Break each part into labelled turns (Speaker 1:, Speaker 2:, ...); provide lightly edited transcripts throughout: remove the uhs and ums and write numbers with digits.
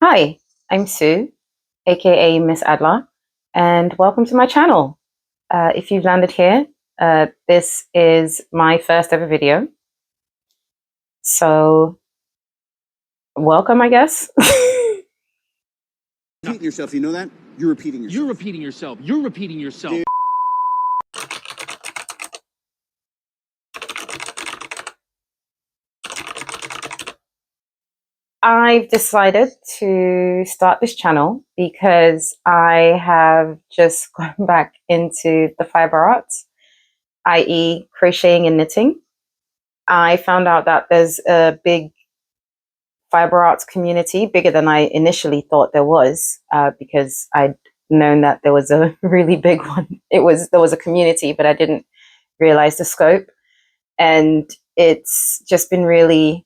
Speaker 1: Hi, I'm Sue, aka Miss Adler, and welcome to my channel. If you've landed here, this is my first ever video. So, welcome, I guess.
Speaker 2: Repeating yourself, you know that? You're repeating yourself.
Speaker 3: You're repeating yourself. You're repeating yourself.
Speaker 2: Dude.
Speaker 1: I've decided to start this channel because I have just gone back into the fiber arts, i.e. crocheting and knitting. I found out that there's a big fiber arts community, bigger than I initially thought there was, because I'd known that there was a really big one. There was a community, but I didn't realize the scope. And it's just been really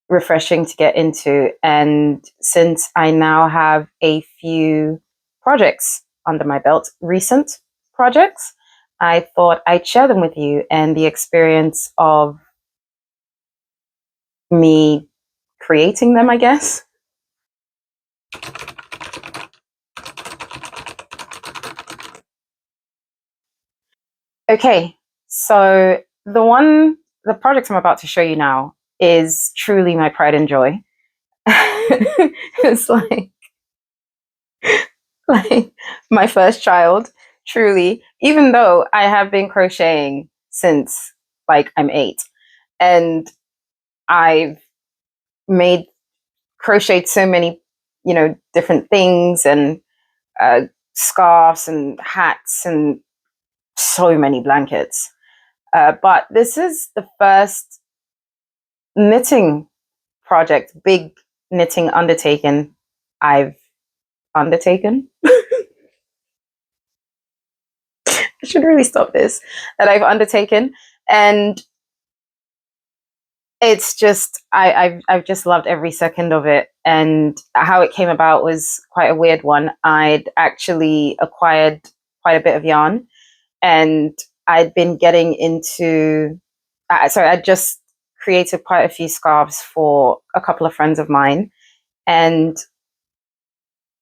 Speaker 1: refreshing to get into. And since I now have a few projects under my belt, recent projects, I thought I'd share them with you and the experience of me creating them, I guess. Okay, so the project I'm about to show you now is truly my pride and joy. It's like my first child, truly, even though I have been crocheting since like I'm 8, and I've made crocheted so many, different things, and scarves and hats and so many blankets. But this is the first knitting project, big knitting undertaking I've undertaken. I should really stop this. That I've undertaken, and it's just I've just loved every second of it. And how it came about was quite a weird one. I'd actually acquired quite a bit of yarn, and I'd been getting into. I just created quite a few scarves for a couple of friends of mine, and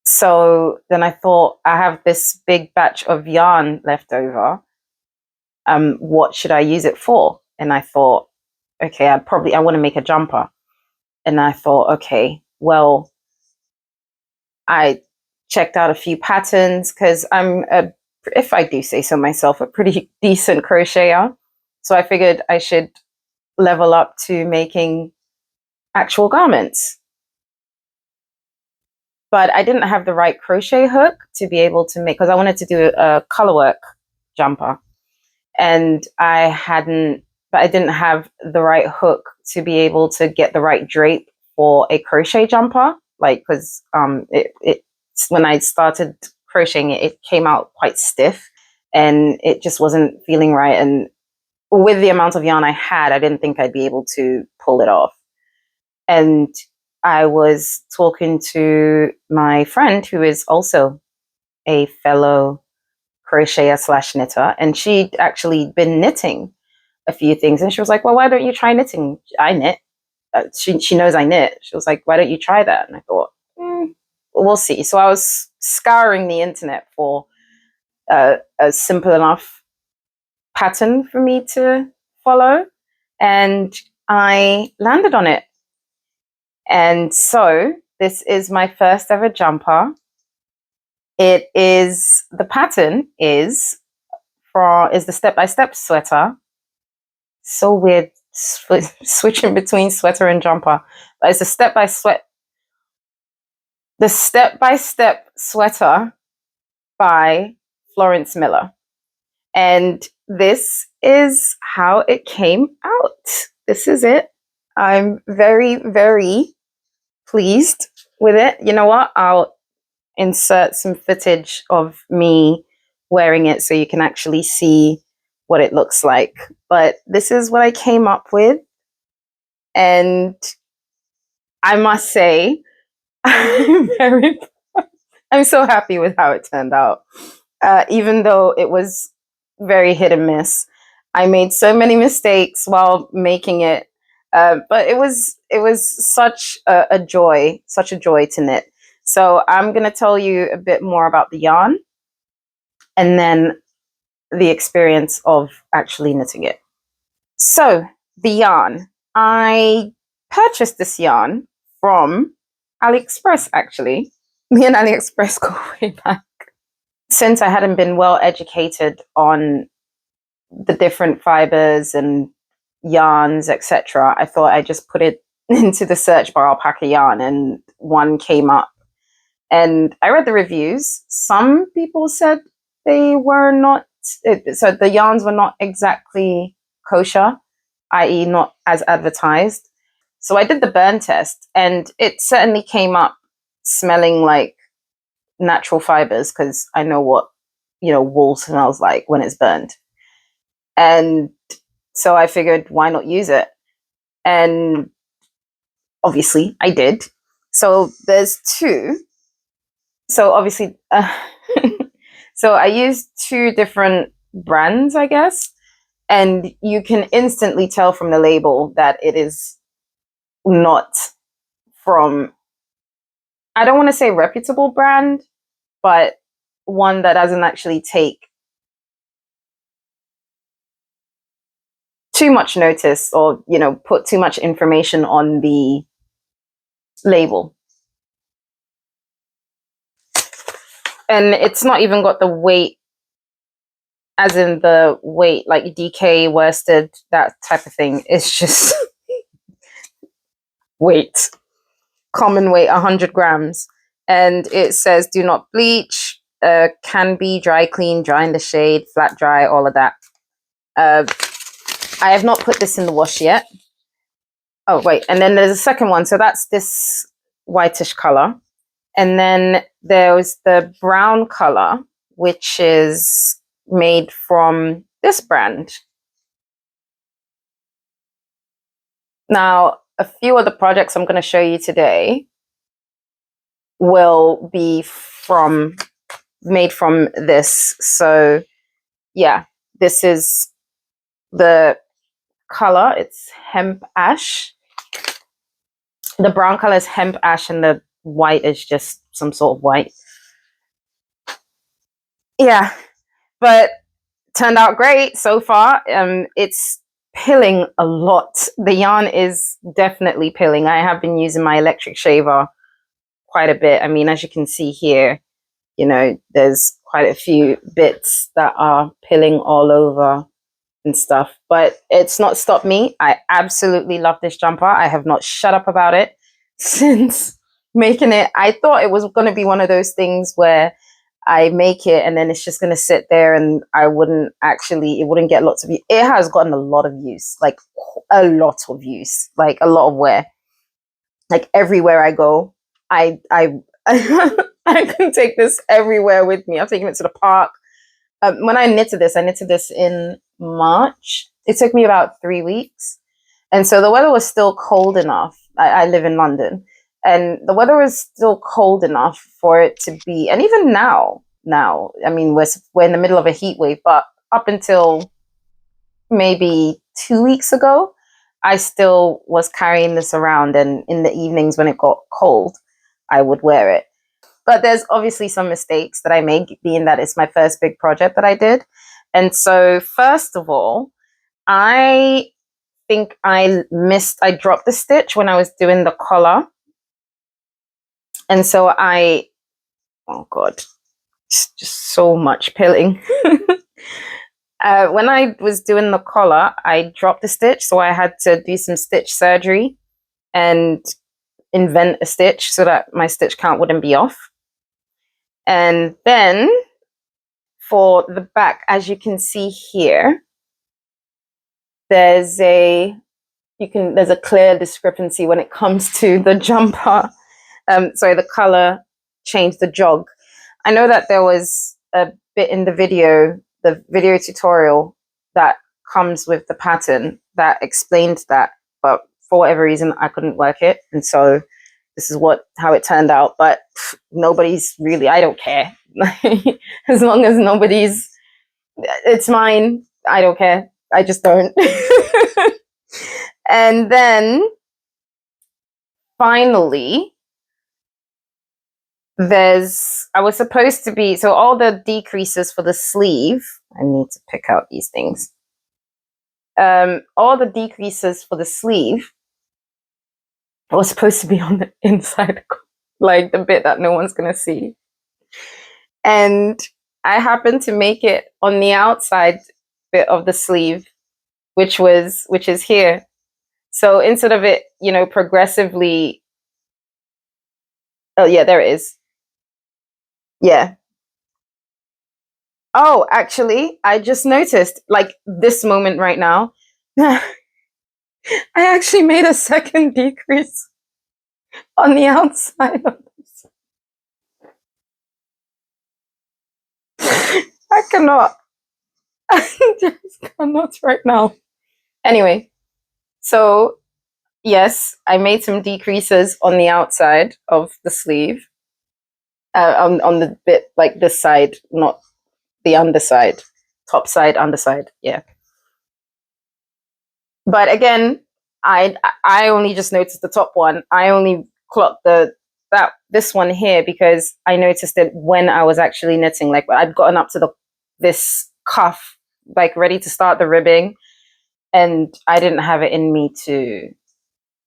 Speaker 1: so then I thought, I have this big batch of yarn left over. What should I use it for? And I thought, okay, I want to make a jumper. And I thought, okay, well, I checked out a few patterns because if I do say so myself, a pretty decent crocheter. So I figured I should level up to making actual garments. But I didn't have the right crochet hook to be able to make, because I wanted to do a Colourwork jumper. And I didn't have the right hook to be able to get the right drape for a crochet jumper. Like, because when I started crocheting it came out quite stiff, and it just wasn't feeling right. And with the amount of yarn I had, I didn't think I'd be able to pull it off. And I was talking to my friend, who is also a fellow crocheter / knitter, and she'd actually been knitting a few things, and she was like, well, why don't you try knitting? I knit. She knows I knit. She was like, why don't you try that? And I thought, we'll see. So I was scouring the internet for a simple enough pattern for me to follow, and I landed on it. And so this is my first ever jumper. The pattern is the step-by-step sweater. So weird switching between sweater and jumper. But it's the step-by-step sweater by Florence Miller. And this is how it came out. This is it. I'm very, very pleased with it. You know what? I'll insert some footage of me wearing it so you can actually see what it looks like. But this is what I came up with. And I must say, I'm so happy with how it turned out. Even though it was very hit and miss. I made so many mistakes while making it. But it was such a joy to knit. So I'm gonna tell you a bit more about the yarn, and then the experience of actually knitting it. So the yarn, I purchased this yarn from AliExpress. Actually, me and AliExpress go way back. Since I hadn't been well educated on the different fibers and yarns, etc., I thought I just put it into the search bar, alpaca yarn, and one came up. And I read the reviews. Some people said they were not, so the yarns were not exactly kosher, i.e., not as advertised. So I did the burn test, and it certainly came up smelling like natural fibers, because I know what, wool smells like when it's burned. And so I figured, why not use it? And obviously I did. So there's two. So obviously, so I used two different brands, I guess. And you can instantly tell from the label that it is not from, I don't want to say reputable brand, but one that doesn't actually take too much notice, or put too much information on the label. And it's not even got the weight, as in the weight, like DK, worsted, that type of thing. It's just weight, common weight, 100 grams. And it says do not bleach, can be dry clean, dry in the shade, flat dry, all of that. I have not put this in the wash yet. Oh, wait. And then there's a second one. So that's this whitish color. And then there's the brown color, which is made from this brand. Now, a few of the projects I'm going to show you today will be made from this. So yeah, this is the color. It's hemp ash. The brown color is hemp ash, and the white is just some sort of white. Yeah, but turned out great so far. It's pilling a lot. The yarn is definitely pilling. I have been using my electric shaver quite a bit. I mean, as you can see here, there's quite a few bits that are pilling all over and stuff, but it's not stopped me. I absolutely love this jumper. I have not shut up about it since making it. I thought it was going to be one of those things where I make it and then it's just going to sit there and it wouldn't get lots of use. It has gotten a lot of use, like a lot of use, like a lot of wear. Like everywhere I go, I I can take this everywhere with me. I've taken it to the park. When I knitted this in March. It took me about 3 weeks. And so the weather was still cold enough. I live in London. And the weather was still cold enough for it to be, and even now, I mean, we're in the middle of a heat wave, but up until maybe 2 weeks ago, I still was carrying this around. And in the evenings when it got cold, I would wear it. But there's obviously some mistakes that I make, being that it's my first big project that I did. And so first of all, I think I dropped the stitch when I was doing the collar. And so oh God, just so much pilling. When I was doing the collar, I dropped the stitch. So I had to do some stitch surgery and invent a stitch so that my stitch count wouldn't be off. And then for the back, as you can see here, there's a clear discrepancy when it comes to the jumper. The color changed, the jog. I know that there was a bit in the video tutorial that comes with the pattern that explained that, but for whatever reason, I couldn't work it. And so this is how it turned out. But nobody's really, I don't care. As long as it's mine, I don't care. I just don't. And then finally, I was supposed to be, so all the decreases for the sleeve, I need to pick out these things. All the decreases for the sleeve was supposed to be on the inside, like the bit that no one's going to see. And I happened to make it on the outside bit of the sleeve, which is here. So instead of it, progressively, oh yeah, there it is. Yeah. Oh, actually, I just noticed, like this moment right now, I actually made a second decrease on the outside of this. I cannot. I just cannot right now. Anyway, so yes, I made some decreases on the outside of the sleeve, on the bit like this side, not the underside, top side, underside. Yeah. But again, I only just noticed the top one. I only clocked this one here because I noticed it when I was actually knitting. Like I'd gotten up to this cuff, like ready to start the ribbing, and I didn't have it in me to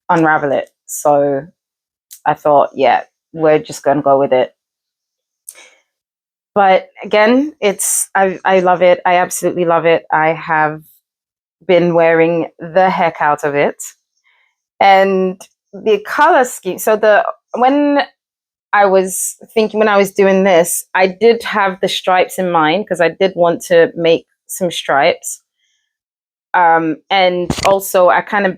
Speaker 1: unravel it. So I thought, yeah, we're just gonna go with it. But again, I love it. I absolutely love it. I have been wearing the heck out of it. And the color scheme, so when I was doing this, I did have the stripes in mind because I did want to make some stripes. And also I kind of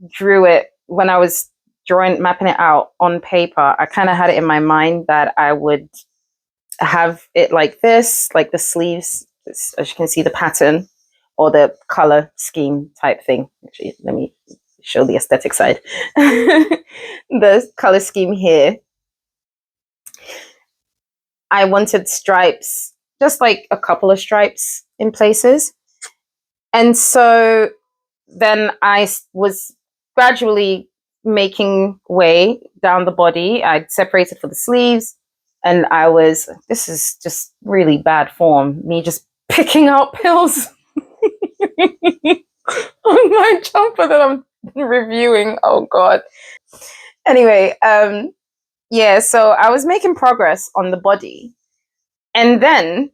Speaker 1: drew it when I was mapping it out on paper. I kind of had it in my mind that I would have it like this, like the sleeves, as you can see, the pattern or the color scheme type thing. Actually, let me show the aesthetic side. The color scheme here. I wanted stripes, just like a couple of stripes in places. And so then I was gradually making way down the body. I separated for the sleeves, and this is just really bad form, me just picking out pills on my jumper that I'm reviewing. Oh God. Anyway, yeah, so I was making progress on the body. And then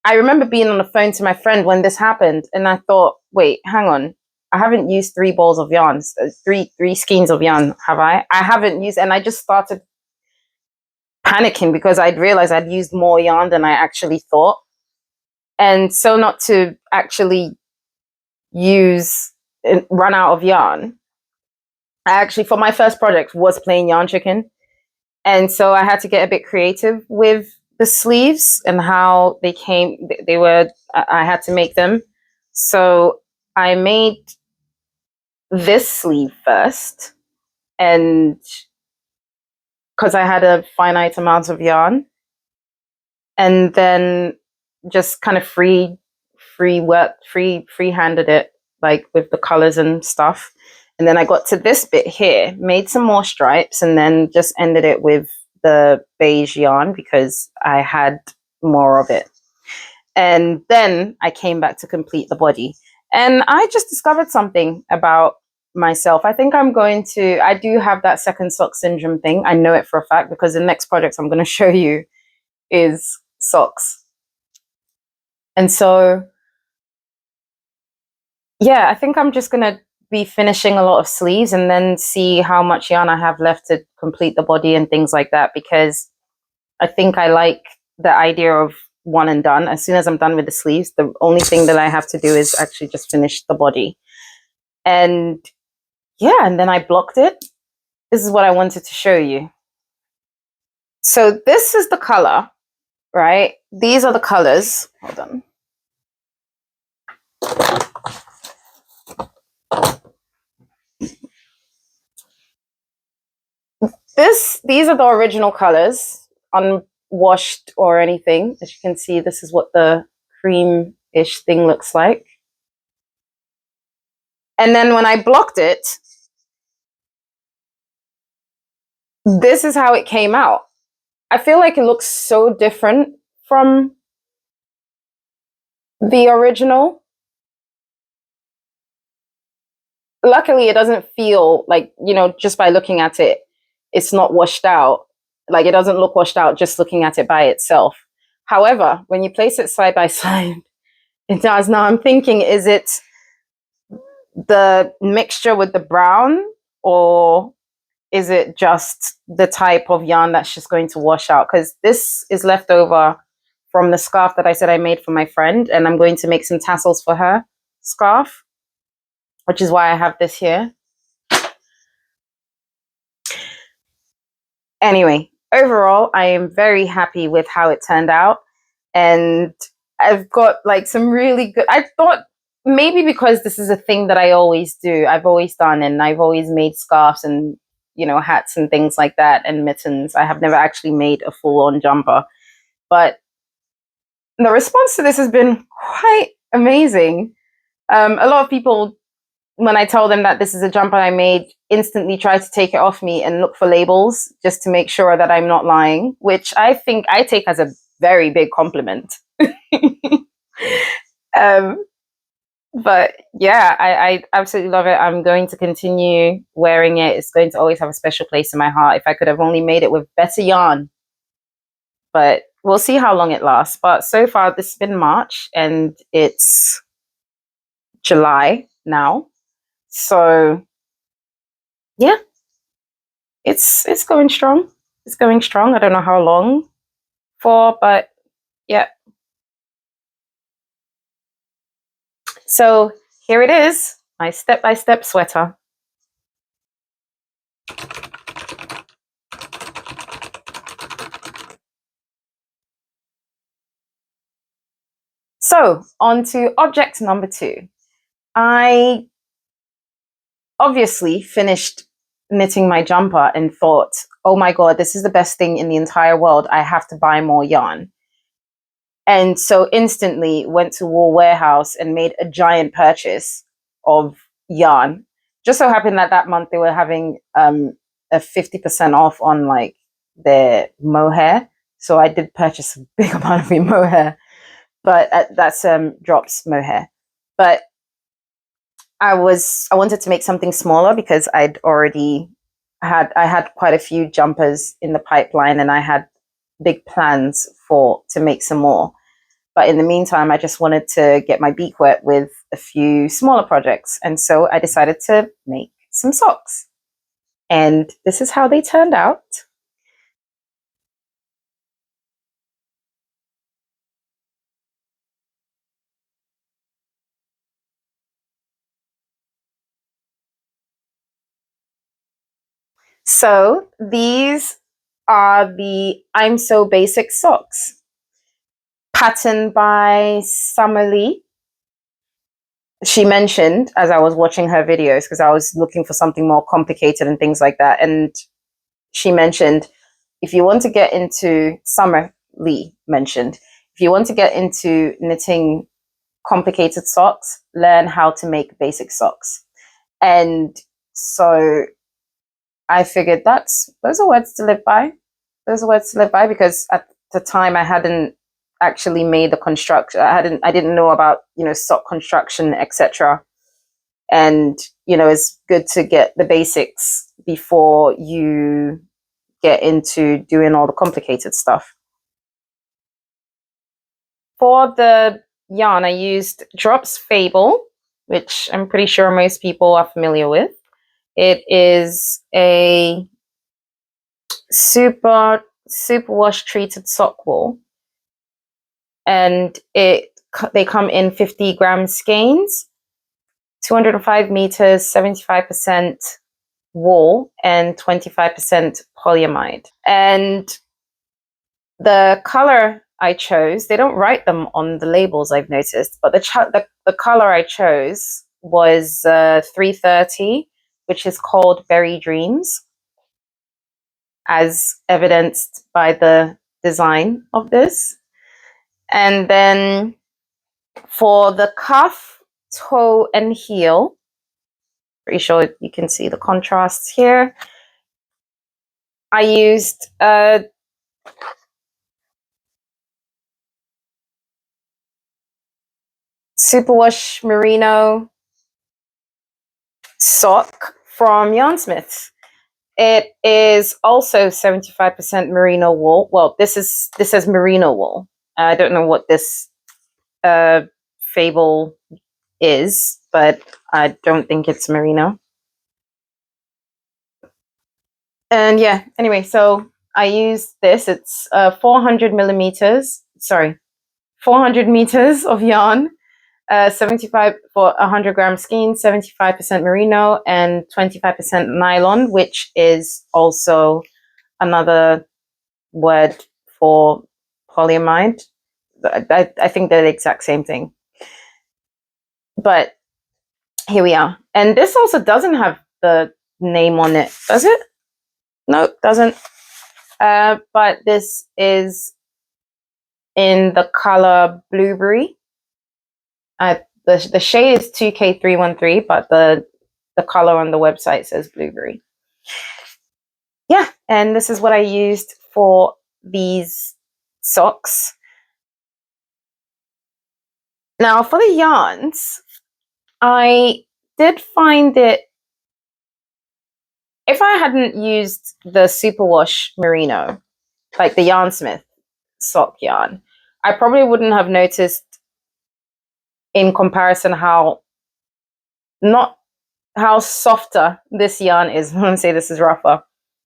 Speaker 1: I remember being on the phone to my friend when this happened, and I thought, wait, hang on. I haven't used 3 balls of yarn, three skeins of yarn, have I? I haven't used, and I just started panicking because I'd realized I'd used more yarn than I actually thought. And so not to actually run out of yarn, I actually, for my first project, was plain yarn chicken. And so I had to get a bit creative with the sleeves and how I had to make them. So I made this sleeve first, and because I had a finite amount of yarn, and then just kind of freehanded it, like with the colors and stuff. And then I got to this bit here, made some more stripes, and then just ended it with the beige yarn because I had more of it. And then I came back to complete the body. And I just discovered something about myself. I think I do have that second sock syndrome thing. I know it for a fact because the next project I'm going to show you is socks. And so, yeah, I think I'm just going to be finishing a lot of sleeves and then see how much yarn I have left to complete the body and things like that, because I think I like the idea of one and done. As soon as I'm done with the sleeves, the only thing that I have to do is actually just finish the body. And yeah, and then I blocked it. This is what I wanted to show you. So this is the color, right? These are the colors. Hold on. These are the original colors, unwashed or anything. As you can see, this is what the cream-ish thing looks like. And then when I blocked it, this is how it came out. I feel like it looks so different from the original. Luckily, it doesn't feel like, just by looking at it, it's not washed out. Like, it doesn't look washed out just looking at it by itself. However, when you place it side by side, it does. Now I'm thinking, is it the mixture with the brown, or is it just the type of yarn that's just going to wash out? Because this is left over from the scarf that I said I made for my friend, and I'm going to make some tassels for her scarf, which is why I have this here. Anyway, overall, I am very happy with how it turned out. And I've got like some really good, I thought maybe because this is a thing that I always do, I've always done, and I've always made scarves and, hats and things like that, and mittens. I have never actually made a full-on jumper. But the response to this has been quite amazing. A lot of people, when I tell them that this is a jumper I made, instantly try to take it off me and look for labels just to make sure that I'm not lying, which I think I take as a very big compliment. But yeah, I absolutely love it. I'm going to continue wearing it. It's going to always have a special place in my heart. If I could have only made it with better yarn, but we'll see how long it lasts. But so far, this has been March and it's July now. So yeah, it's going strong. It's going strong. I don't know how long for, but yeah. So here it is, my step-by-step sweater. So on to object number 2. I obviously finished knitting my jumper and thought, oh my God, this is the best thing in the entire world. I have to buy more yarn. And so instantly went to Wool Warehouse and made a giant purchase of yarn. Just so happened that that month they were having a 50% off on like their mohair. So I did purchase a big amount of mohair, but that's Drops mohair. But I wanted to make something smaller because I had quite a few jumpers in the pipeline, and I had big plans to make some more. But in the meantime, I just wanted to get my beak wet with a few smaller projects. And so I decided to make some socks. And this is how they turned out. So these are the I'm So Basic socks, patterned by Summer Lee. She mentioned, as I was watching her videos, because I was looking for something more complicated and things like that, and she mentioned, if you want to get into, Summer Lee mentioned, if you want to get into knitting complicated socks, learn how to make basic socks. And so I figured those are words to live by. Those are words to live by, because at the time I hadn't actually made the construction. I didn't know about, sock construction, etc. And, it's good to get the basics before you get into doing all the complicated stuff. For the yarn, I used Drops Fable, which I'm pretty sure most people are familiar with. It is a super wash treated sock wool, and they come in 50-gram skeins, 205 meters, 75% wool, and 25% polyamide. And the color I chose, they don't write them on the labels, I've noticed, but the color I chose was 330, which is called Berry Dreams, as evidenced by the design of this. And then for the cuff, toe, and heel, Pretty sure you can see the contrasts here. I used Superwash Merino sock from Yarnsmiths. It is also 75% merino wool. Well, this says merino wool. I don't know what this fable is, but I don't think it's merino. And yeah, anyway, so I used this. It's 400 meters of yarn, 75 for 100 gram skein, 75% merino, and 25% nylon, which is also another word for polyamide. I think they're the exact same thing. But here we are. And this also doesn't have the name on it, does it? No, it doesn't. But this is in the color blueberry. The shade is 2K313, but the color on the website says blueberry. Yeah, and this is what I used for these socks. Now for the yarns, I did find it, if I hadn't used the Superwash Merino, like the Yarnsmith sock yarn, I probably wouldn't have noticed in comparison how softer this yarn is. I want to say this is rougher,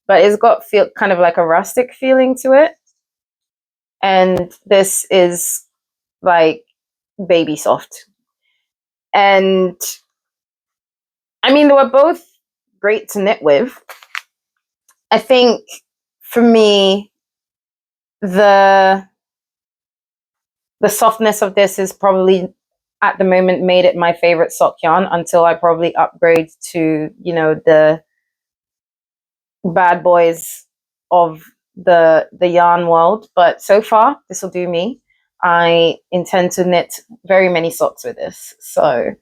Speaker 1: but it's got kind of like a rustic feeling to it. And this is like baby soft. And I mean, they were both great to knit with. I think for me, the softness of this is probably at the moment made it my favorite sock yarn until I probably upgrade to, you know, the bad boys of the yarn world. But so far, this will do me. I intend to knit very many socks with this. So,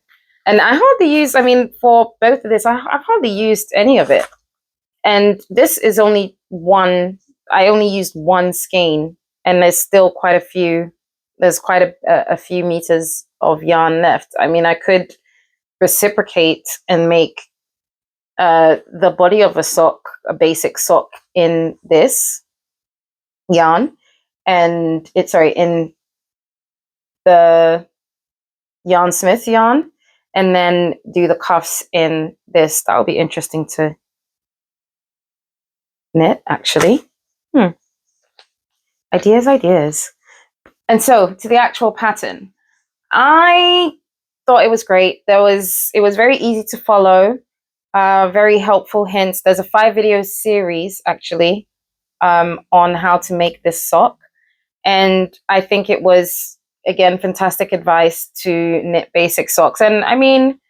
Speaker 1: and I hardly use, I mean, for both of this, I've hardly used any of it. And this is only one, I only used one skein, and there's still quite a few, there's quite a few meters of yarn left. I mean, I could reciprocate and make the body of a sock, a basic sock in this yarn, and in the Yarnsmith yarn, and then do the cuffs in this. That will be interesting to knit, actually. Ideas. And so to the actual pattern, I thought it was great. It was very easy to follow, very helpful hints. There's a 5-video series actually on how to make this sock, and I think it was, again, fantastic advice to knit basic socks. And I mean,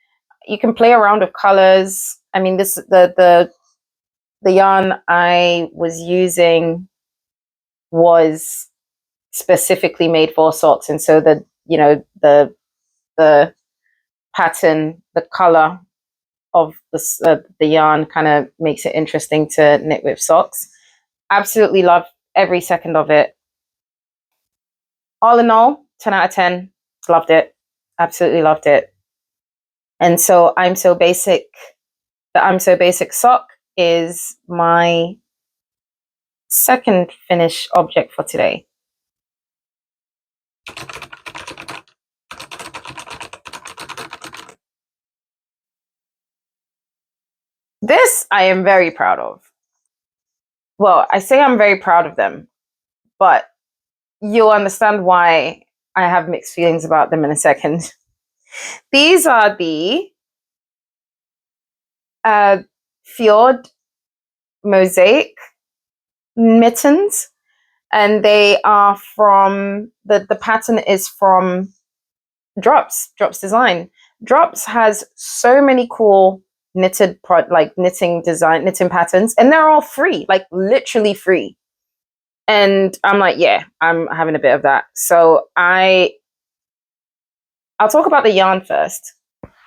Speaker 1: you can play around with colors. I mean, this the yarn I was using was specifically made for socks, and so the pattern, the color of the yarn kind of makes it interesting to knit with socks. Absolutely love every second of it. All in all, 10 out of 10. Loved it. Absolutely loved it. And so the I'm So Basic sock is my second finish object for today. This I am very proud of. Well, I say I'm very proud of them, but you'll understand why I have mixed feelings about them in a second. These are the Fjord Mosaic mittens, and they are from, the pattern is from Drops Design. Drops has so many cool knitting patterns, and they're all free, like literally free. And I'm like, yeah, I'm having a bit of that. So I'll talk about the yarn first.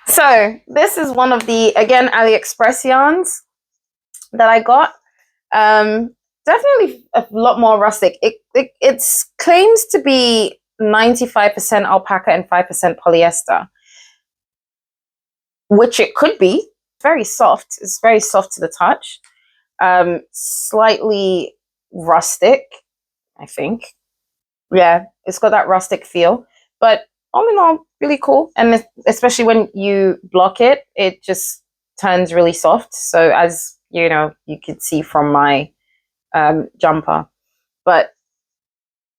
Speaker 1: So this is one of the, again, AliExpress yarns that I got. Definitely a lot more rustic. It claims to be 95% alpaca and 5% polyester, which it could be. Very soft. It's very soft to the touch. Slightly rustic, I think. Yeah, it's got that rustic feel. But all in all, really cool. And especially when you block it, it just turns really soft. So as you know, you could see from my jumper. But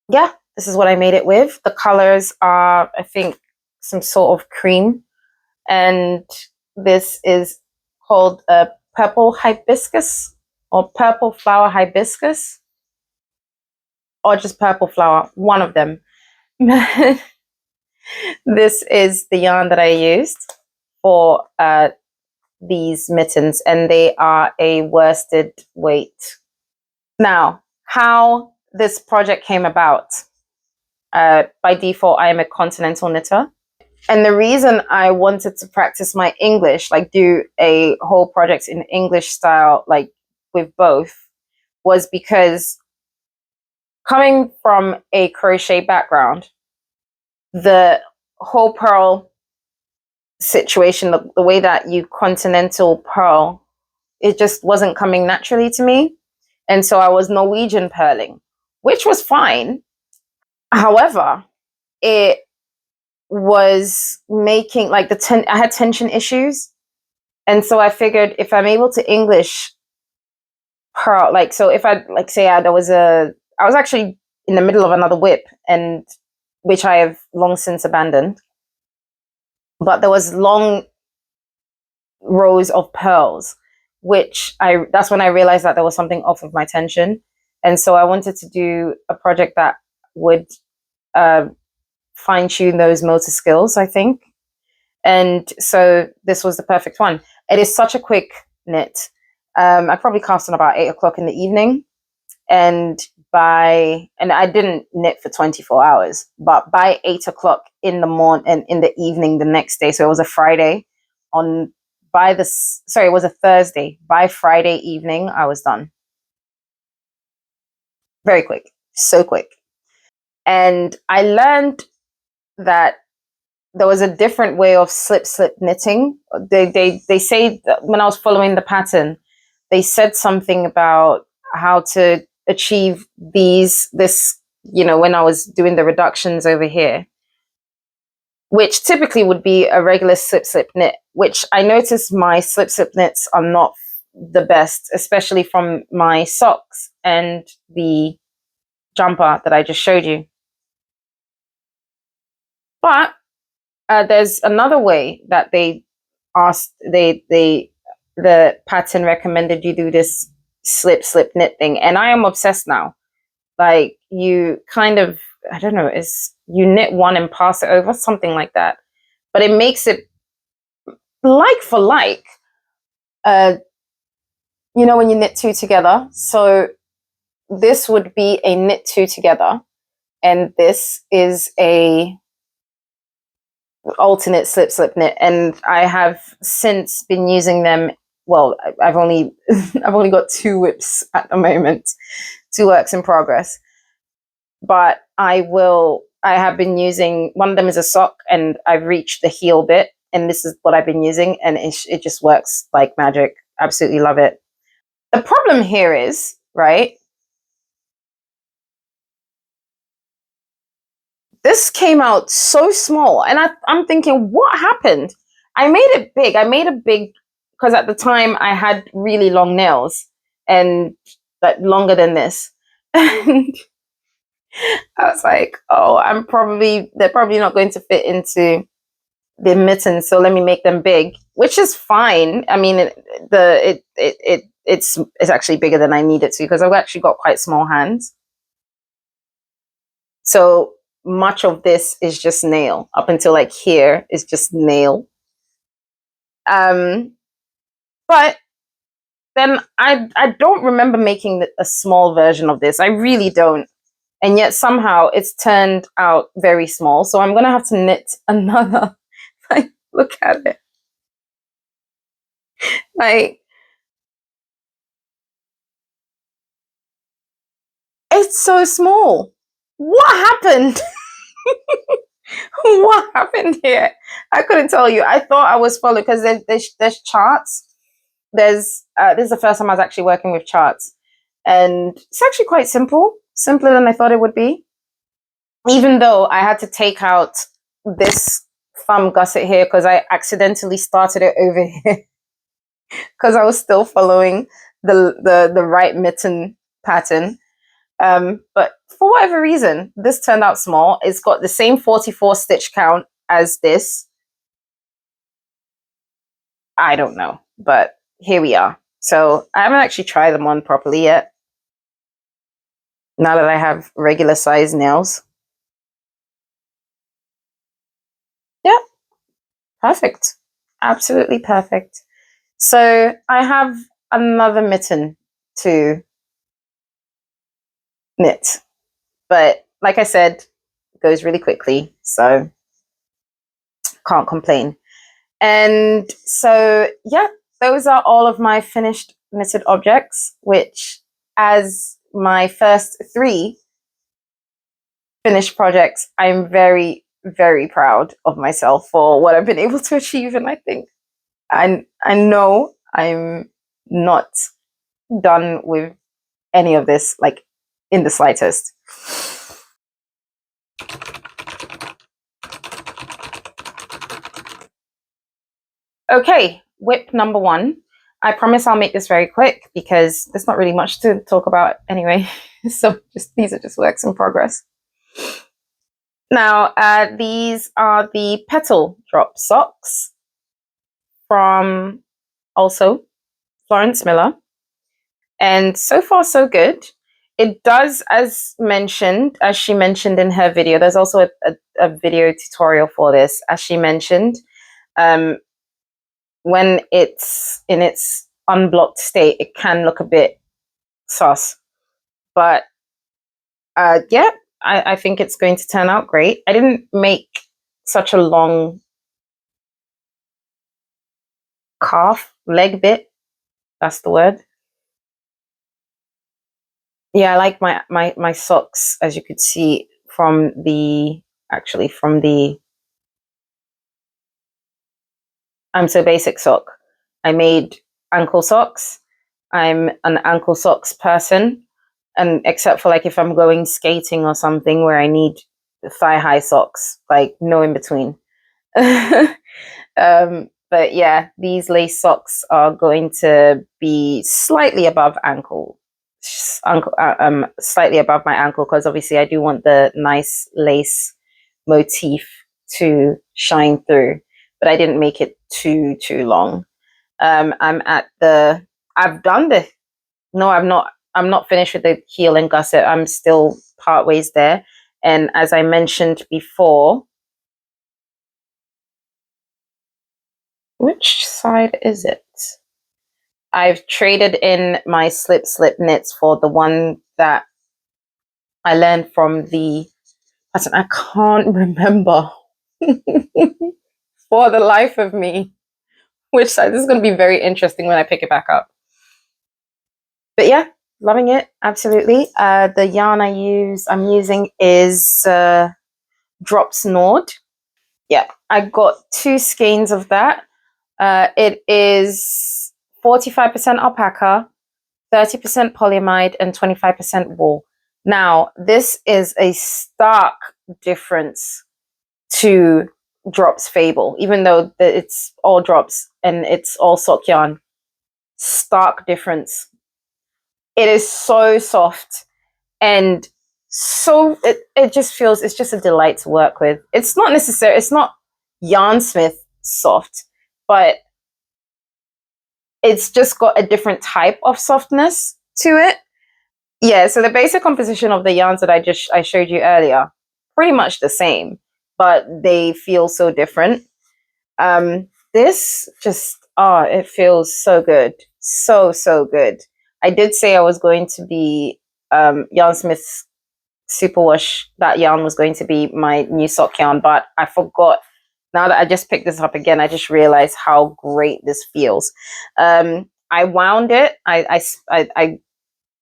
Speaker 1: yeah, this is what I made it with. The colors are, I think, some sort of cream. And this is called a purple hibiscus or purple flower hibiscus or just purple flower, one of them. This is the yarn that I used for these mittens, and they are a worsted weight. Now, how this project came about. By default, I am a continental knitter. And the reason I wanted to practice my English, like do a whole project in English style, like with both, was because coming from a crochet background, the whole purl situation, the way that you continental purl, it just wasn't coming naturally to me. And so I was Norwegian purling, which was fine. However, it was making like I had tension issues. And so I figured if I'm able to English purl, like, so if I like say I was actually in the middle of another whip, and which I have long since abandoned, but there was long rows of pearls, that's when I realized that there was something off with my tension. And so I wanted to do a project that would fine tune those motor skills, I think. And so this was the perfect one. It is such a quick knit. I probably cast on about 8 o'clock in the evening. And I didn't knit for 24 hours, but by 8 o'clock in the morning and in the evening the next day, so it was a Friday, it was a Thursday. By Friday evening, I was done. Very quick, so quick. And I learned that there was a different way of slip knitting. They say that when I was following the pattern, they said something about how to achieve this, when I was doing the reductions over here, which typically would be a regular slip knit, which I noticed my slip knits are not the best, especially from my socks and the jumper that I just showed you. But there's another way that the pattern recommended you do this slip knit thing, and I am obsessed now. Like, you kind of, I don't know, you knit one and pass it over, something like that, but it makes it like for like, when you knit two together. So this would be a knit two together, and this is a alternate slip knit, and I have since been using them. Well, I've only got 2 whips at the moment, 2 works in progress, but I have been using, one of them is a sock, and I've reached the heel bit, and this is what I've been using, and it just works like magic. Absolutely love it. The problem here is, right, this came out so small, and I'm thinking, what happened? I made it big. I made it big because at the time I had really long nails, and like longer than this. And I was like, oh, they're probably not going to fit into the mittens, so let me make them big, which is fine. I mean, it's actually bigger than I need it to, because I've actually got quite small hands. So much of this is just nail. Up until like here is just nail. But then I don't remember making a small version of this. I really don't. And yet somehow it's turned out very small. So I'm going to have to knit another. Like, look at it. Like, it's so small. What happened? What happened here? I couldn't tell you. I thought I was following because there's charts. This is the first time I was actually working with charts, and it's actually quite simple, simpler than I thought it would be. Even though I had to take out this thumb gusset here because I accidentally started it over here because I was still following the right mitten pattern. But for whatever reason, this turned out small. It's got the same 44 stitch count as this. I don't know, but here we are. So I haven't actually tried them on properly yet. Now that I have regular size nails. Yeah, perfect. Absolutely perfect. So I have another mitten to knit, but like I said, it goes really quickly, so can't complain. And so, yeah, those are all of my finished knitted objects, which, as my first 3 finished projects, I'm very, very proud of myself for what I've been able to achieve. And I think I know I'm not done with any of this, like, in the slightest. Okay, whip number 1. I promise I'll make this very quick because there's not really much to talk about anyway. So these are just works in progress. Now, these are the Petal Drop Socks from also Florence Miller. And so far, so good. It does, as she mentioned in her video, there's also a video tutorial for this, as she mentioned. When it's in its unblocked state, it can look a bit sus. But yeah, I think it's going to turn out great. I didn't make such a long leg bit. That's the word. Yeah, I like my socks, as you could see from the I'm So Basic sock. I made ankle socks. I'm an ankle socks person, and except for like if I'm going skating or something where I need thigh high socks, like no in between. But yeah, these lace socks are going to be slightly above slightly above my ankle, because obviously I do want the nice lace motif to shine through, but I didn't make it too long. I've done the no, I'm not finished with the heel and gusset. I'm still part ways there, and as I mentioned before, which side is it? I've traded in my slip knits for the one that I learned from the pattern. I can't remember for the life of me which side. This is going to be very interesting when I pick it back up. But yeah, loving it, absolutely. The yarn I'm using is Drops Nord. Yeah, I got 2 skeins of that. It is 45% alpaca, 30% polyamide, and 25% wool. Now, this is a stark difference to Drops Fable, even though it's all drops and it's all sock yarn. Stark difference. It is so soft, and so it just feels, it's just a delight to work with. It's not Yarnsmith soft, but it's just got a different type of softness to it. Yeah, so the basic composition of the yarns that I showed you earlier, pretty much the same, but they feel so different. This just, it feels so good. So good. I did say I was going to be Yarnsmith's Superwash, that yarn was going to be my new sock yarn, but I forgot now that I just picked this up again, I just realized how great this feels. I wound it. I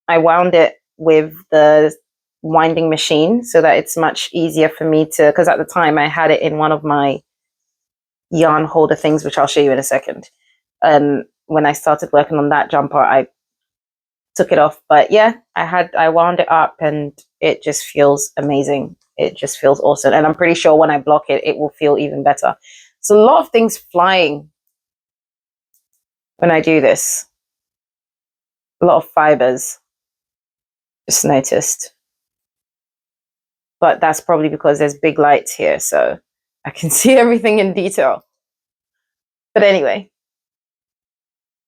Speaker 1: wound it with the winding machine so that it's much easier for me to, because at the time I had it in one of my yarn holder things, which I'll show you in a second. And when I started working on that jumper, I took it off. But yeah, I wound it up and it just feels amazing. It just feels awesome. And I'm pretty sure when I block it, it will feel even better. So a lot of things flying when I do this. A lot of fibers, just noticed. But that's probably because there's big lights here, so I can see everything in detail. But anyway,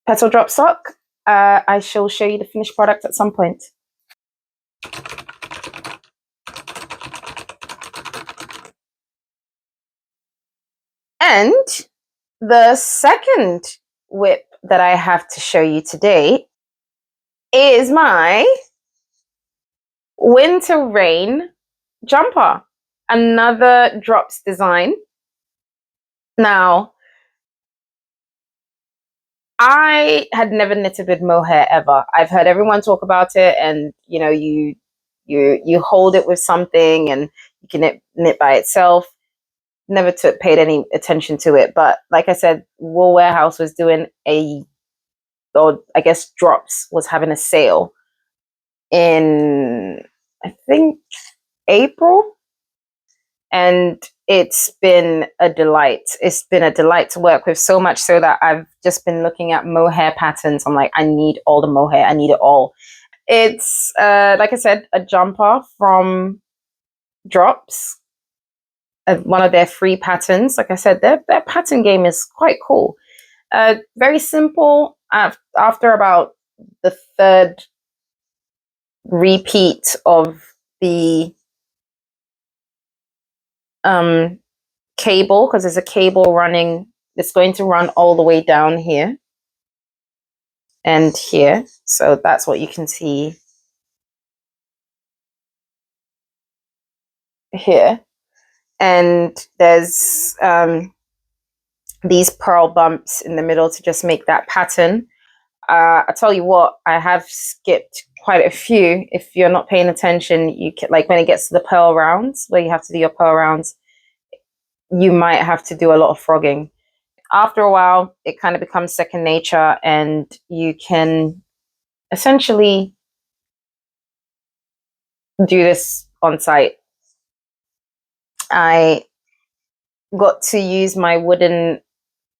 Speaker 1: Petal Drop Sock. I shall show you the finished product at some point. And the second whip that I have to show you today is my winter rain jumper, another drops design. Now, I had never knitted with mohair ever. I've heard everyone talk about it, and you know, you hold it with something and you can knit by itself. Never paid any attention to it, but like I said, Wool Warehouse was doing or I guess Drops was having a sale in, I think, April, and it's been a delight. It's been a delight to work with, so much so that I've just been looking at mohair patterns. I'm like, I need all the mohair. I need it all. It's like I said, a jumper from Drops, one of their free patterns. Like I said, their pattern game is quite cool. Very simple. After about the third repeat of the cable, because there's a cable running, it's going to run all the way down here and here. So that's what you can see here. And there's these pearl bumps in the middle to just make that pattern. I tell you what, I have skipped quite a few. If you're not paying attention, you can, like when it gets to the pearl rounds, where you have to do your pearl rounds, you might have to do a lot of frogging. After a while, it kind of becomes second nature, and you can essentially do this on site. I got to use my wooden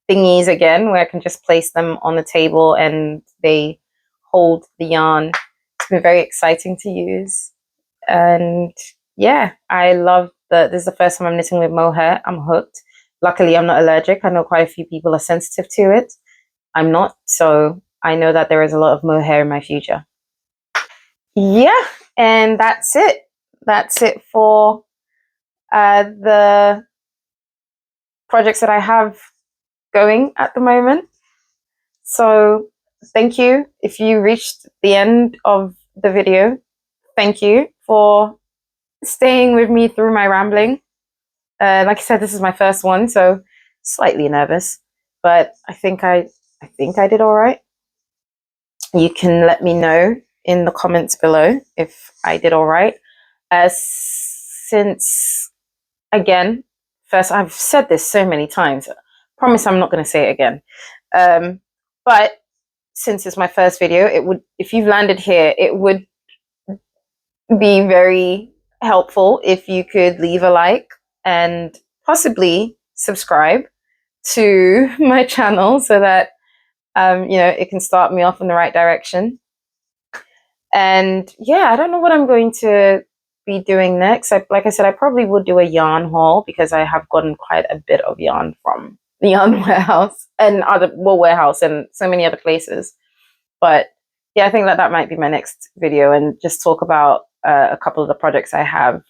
Speaker 1: thingies again, where I can just place them on the table and they hold the yarn. It's been very exciting to use. And yeah, I love that this is the first time I'm knitting with mohair. I'm hooked. Luckily, I'm not allergic. I know quite a few people are sensitive to it. I'm not, so I know that there is a lot of mohair in my future. Yeah, and that's it. That's it for the projects that I have going at the moment. So thank you. If you reached the end of the video, thank you for staying with me through my rambling. Like I said, this is my first one, so slightly nervous, but I think I did all right. You can let me know in the comments below if I did all right. Since, again, first, I've said this so many times. I promise I'm not going to say it again. But since it's my first video, it would, if you've landed here, it would be very helpful if you could leave a like and possibly subscribe to my channel so that you know, it can start me off in the right direction. And yeah, I don't know what I'm going to be doing next. Like I said, I probably would do a yarn haul because I have gotten quite a bit of yarn from the Yarn Warehouse and other Wool Warehouse and so many other places. But yeah, I think that might be my next video, and just talk about a couple of the projects I have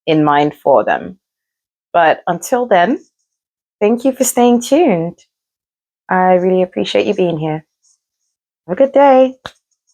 Speaker 1: in mind for them. But until then, thank you for staying tuned. I really appreciate you being here. Have a good day.